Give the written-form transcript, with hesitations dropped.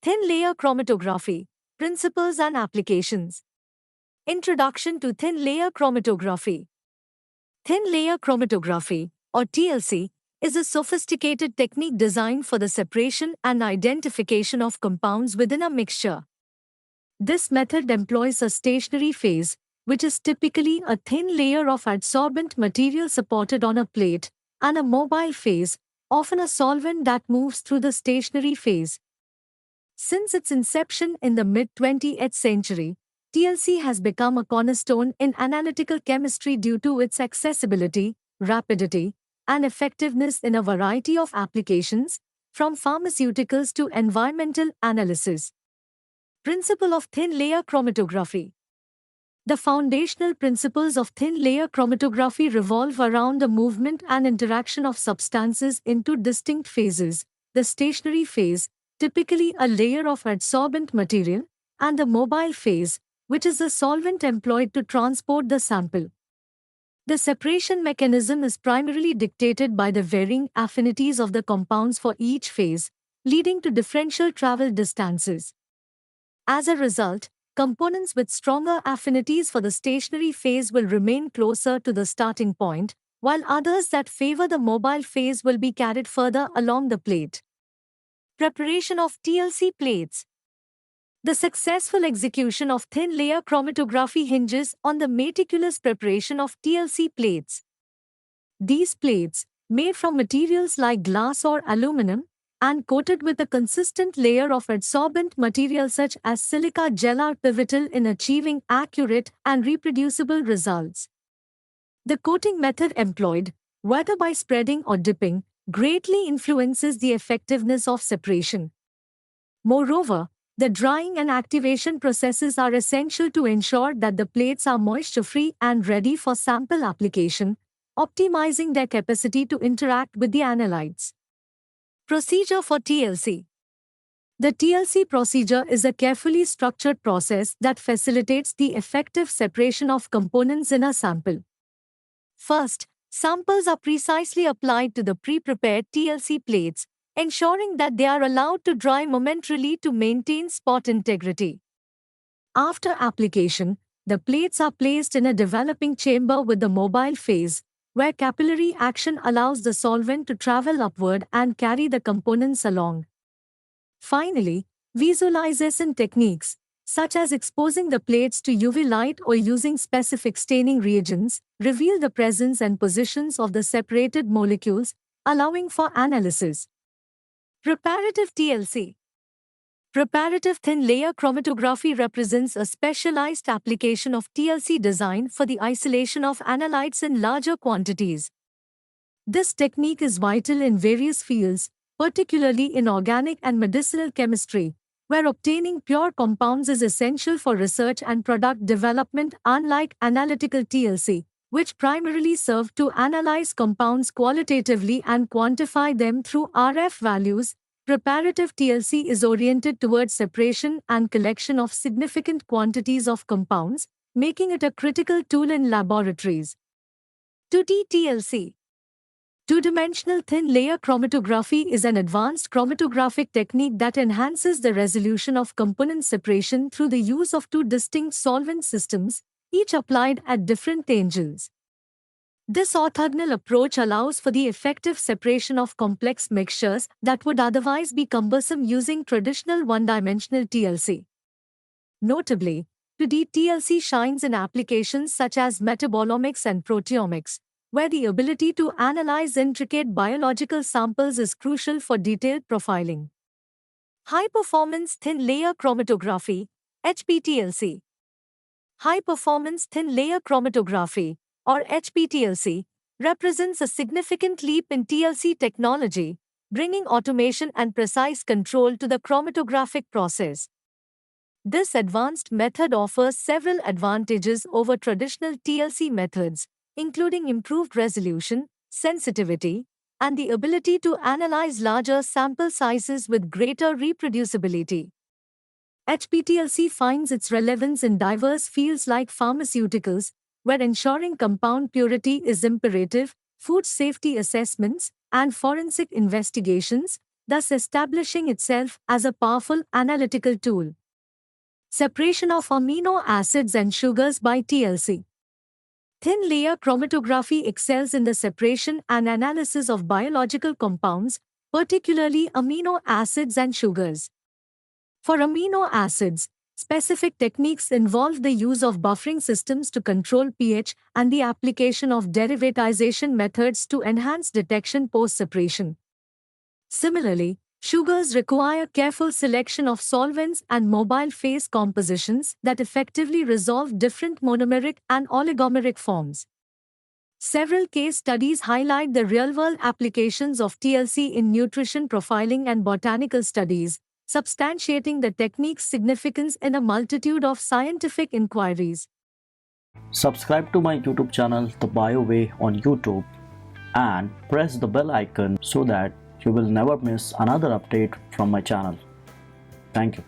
Thin layer chromatography, principles and applications. Introduction to thin layer chromatography. Thin layer chromatography, or TLC, is a sophisticated technique designed for the separation and identification of compounds within a mixture. This method employs a stationary phase, which is typically a thin layer of adsorbent material supported on a plate, and a mobile phase, often a solvent that moves through the stationary phase. Since its inception in the mid-20th century, TLC has become a cornerstone in analytical chemistry due to its accessibility, rapidity, and effectiveness in a variety of applications, from pharmaceuticals to environmental analysis. Principle of thin layer chromatography. The foundational principles of thin layer chromatography revolve around the movement and interaction of substances in two distinct phases: the stationary phase, typically a layer of adsorbent material, and the mobile phase, which is the solvent employed to transport the sample. The separation mechanism is primarily dictated by the varying affinities of the compounds for each phase, leading to differential travel distances. As a result, components with stronger affinities for the stationary phase will remain closer to the starting point, while others that favor the mobile phase will be carried further along the plate. Preparation of TLC plates. The successful execution of thin layer chromatography hinges on the meticulous preparation of TLC plates. These plates, made from materials like glass or aluminum, and coated with a consistent layer of adsorbent material such as silica gel, are pivotal in achieving accurate and reproducible results. The coating method employed, whether by spreading or dipping, greatly influences the effectiveness of separation. Moreover, the drying and activation processes are essential to ensure that the plates are moisture-free and ready for sample application, optimizing their capacity to interact with the analytes. Procedure for TLC. The TLC procedure is a carefully structured process that facilitates the effective separation of components in a sample. First, samples are precisely applied to the pre-prepared TLC plates, ensuring that they are allowed to dry momentarily to maintain spot integrity. After application, the plates are placed in a developing chamber with the mobile phase, where capillary action allows the solvent to travel upward and carry the components along. Finally, visualization techniques, such as exposing the plates to UV light or using specific staining reagents, reveal the presence and positions of the separated molecules, allowing for analysis. Preparative TLC. Preparative thin layer chromatography represents a specialized application of TLC designed for the isolation of analytes in larger quantities. This technique is vital in various fields, particularly in organic and medicinal chemistry, where obtaining pure compounds is essential for research and product development, unlike analytical TLC, which primarily serve to analyze compounds qualitatively and quantify them through RF values. Preparative TLC is oriented towards separation and collection of significant quantities of compounds, making it a critical tool in laboratories. 2D TLC. Two-dimensional thin layer chromatography is an advanced chromatographic technique that enhances the resolution of component separation through the use of two distinct solvent systems, each applied at different angles. This orthogonal approach allows for the effective separation of complex mixtures that would otherwise be cumbersome using traditional one-dimensional TLC. Notably, 2D TLC shines in applications such as metabolomics and proteomics, where the ability to analyze intricate biological samples is crucial for detailed profiling. High-performance thin layer chromatography, HPTLC. High-performance thin layer chromatography, or HPTLC, represents a significant leap in TLC technology, bringing automation and precise control to the chromatographic process. This advanced method offers several advantages over traditional TLC methods, including improved resolution, sensitivity, and the ability to analyze larger sample sizes with greater reproducibility. HPTLC finds its relevance in diverse fields like pharmaceuticals, where ensuring compound purity is imperative, food safety assessments, and forensic investigations, thus establishing itself as a powerful analytical tool. Separation of amino acids and sugars by TLC. Thin layer chromatography excels in the separation and analysis of biological compounds, particularly amino acids and sugars. For amino acids, specific techniques involve the use of buffering systems to control pH and the application of derivatization methods to enhance detection post-separation. Similarly, sugars require careful selection of solvents and mobile phase compositions that effectively resolve different monomeric and oligomeric forms. Several case studies highlight the real-world applications of TLC in nutrition profiling and botanical studies, substantiating the technique's significance in a multitude of scientific inquiries. Subscribe to my YouTube channel, The Bio Way on YouTube, and press the bell icon so that you will never miss another update from my channel. Thank you.